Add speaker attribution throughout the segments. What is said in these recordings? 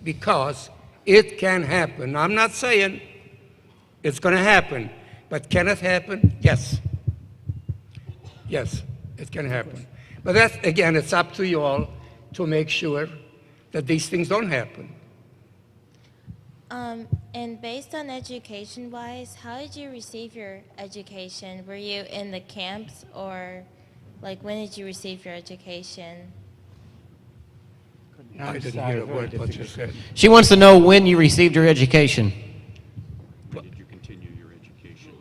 Speaker 1: because it can happen. I'm not saying it's going to happen, but can it happen? Yes. Yes, it can happen. But that's, again, it's up to you all to make sure that these things don't happen.
Speaker 2: And based on education-wise, how did you receive your education? Were you in the camps, or like when did you receive your education?
Speaker 1: I didn't hear a word what you said.
Speaker 3: She wants to know when you received your education.
Speaker 4: When did you continue your education?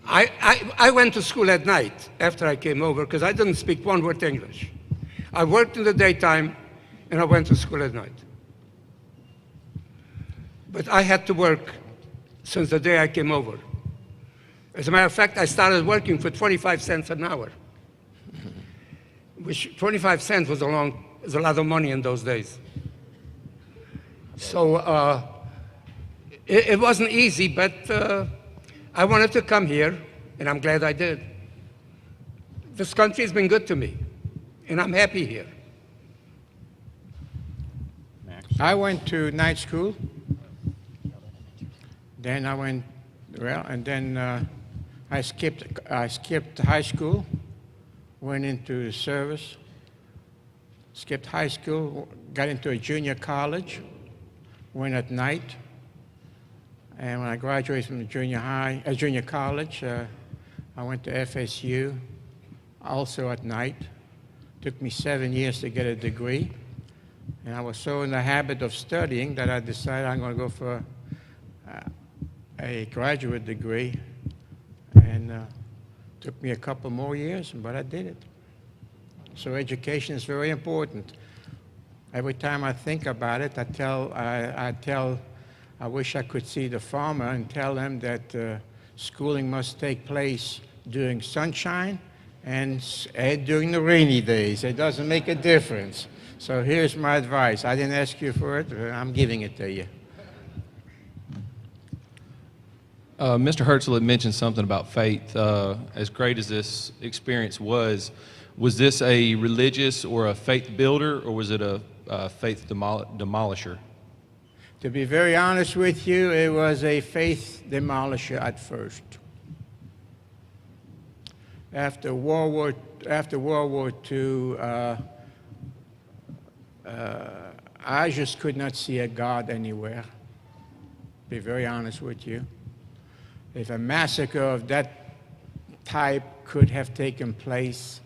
Speaker 1: I went to school at night after I came over because I didn't speak one word English. I worked in the daytime and I went to school at night. But I had to work since the day I came over. As a matter of fact, I started working for 25 cents an hour, which 25 cents was a lot of money in those days. So it wasn't easy, but I wanted to come here, and I'm glad I did. This country has been good to me, and I'm happy here.
Speaker 5: I went to night school. Then I went, and then I skipped high school, went into the service, skipped high school, got into a junior college, went at night, and when I graduated from the junior college, I went to FSU, also at night. Took me 7 years to get a degree, and I was so in the habit of studying that I decided I'm going to go for a graduate degree, and took me a couple more years, but I did it. So education is very important. Every time I think about it, I wish I could see the farmer and tell him that schooling must take place during sunshine and during the rainy days. It doesn't make a difference. So here's my advice. I didn't ask you for it, but I'm giving it to you.
Speaker 6: Mr. Herzl had mentioned something about faith. As great as this experience was this a religious or a faith builder, or was it a faith demolisher?
Speaker 5: To be very honest with you, it was a faith demolisher at first. After World War II, I just could not see a God anywhere. To be very honest with you. If a massacre of that type could have taken place,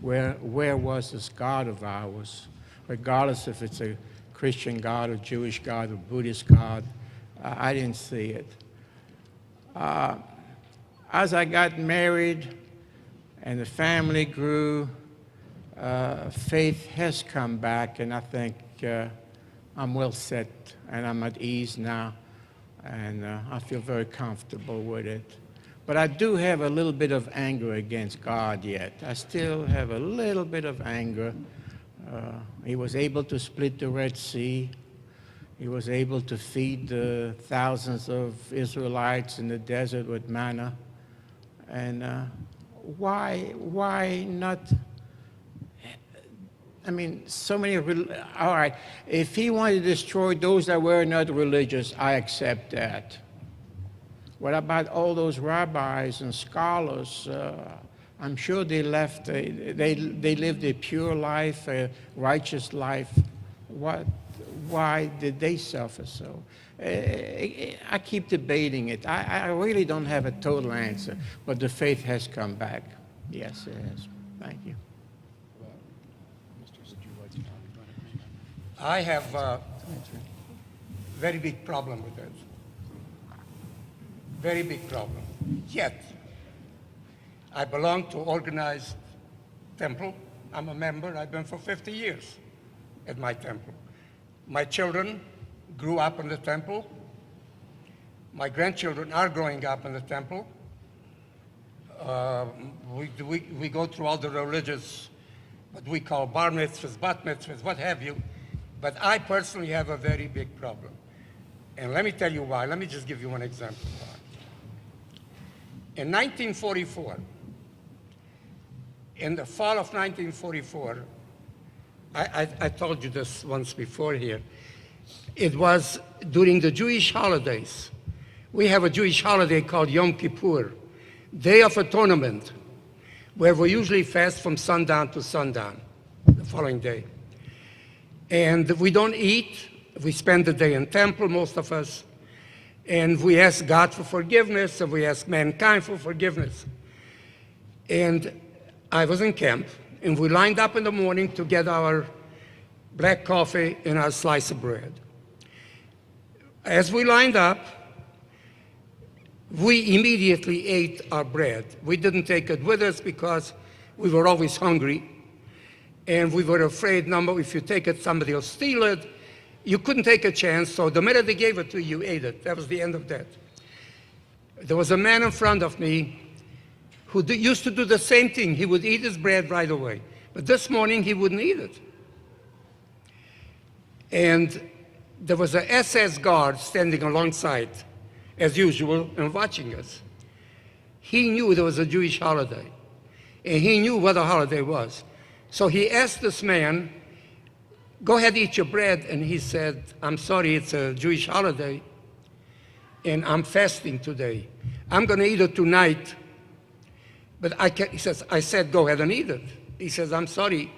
Speaker 5: where was this God of ours? Regardless if it's a Christian God or Jewish God or Buddhist God, I didn't see it. As I got married and the family grew, faith has come back, and I think I'm well set and I'm at ease now. And I feel very comfortable with it. But I do have a little bit of anger against God yet. I still have a little bit of anger. He was able to split the Red Sea. He was able to feed the thousands of Israelites in the desert with manna. And why not? I mean, so many, all right, if he wanted to destroy those that were not religious, I accept that. What about all those rabbis and scholars? I'm sure they lived a pure life, a righteous life. Why did they suffer so? I keep debating it. I really don't have a total answer, but the faith has come back. Yes, it has. Thank you.
Speaker 1: I have a very big problem with that. Very big problem. Yet, I belong to organized temple. I'm a member. I've been for 50 years at my temple. My children grew up in the temple. My grandchildren are growing up in the temple. We go through all the religious, what we call bar mitzvahs, bat mitzvahs, what have you. But I personally have a very big problem. And let me tell you why. Let me just give you one example. In 1944, in the fall of 1944, I told you this once before here. It was during the Jewish holidays. We have a Jewish holiday called Yom Kippur, Day of Atonement, where we usually fast from sundown to sundown, the following day. And we don't eat. We spend the day in temple, most of us. And we ask God for forgiveness, and we ask mankind for forgiveness. And I was in camp, and we lined up in the morning to get our black coffee and our slice of bread. As we lined up, we immediately ate our bread. We didn't take it with us because we were always hungry. And we were afraid, number, if you take it, somebody will steal it. You couldn't take a chance, so the minute they gave it to you, you ate it. That was the end of that. There was a man in front of me who used to do the same thing. He would eat his bread right away. But this morning, he wouldn't eat it. And there was an SS guard standing alongside, as usual, and watching us. He knew there was a Jewish holiday, and he knew what the holiday was. So he asked this man, go ahead, eat your bread. And he said, I'm sorry, it's a Jewish holiday, and I'm fasting today. I'm going to eat it tonight, but I can't. He says, I said, go ahead and eat it. He says, I'm sorry,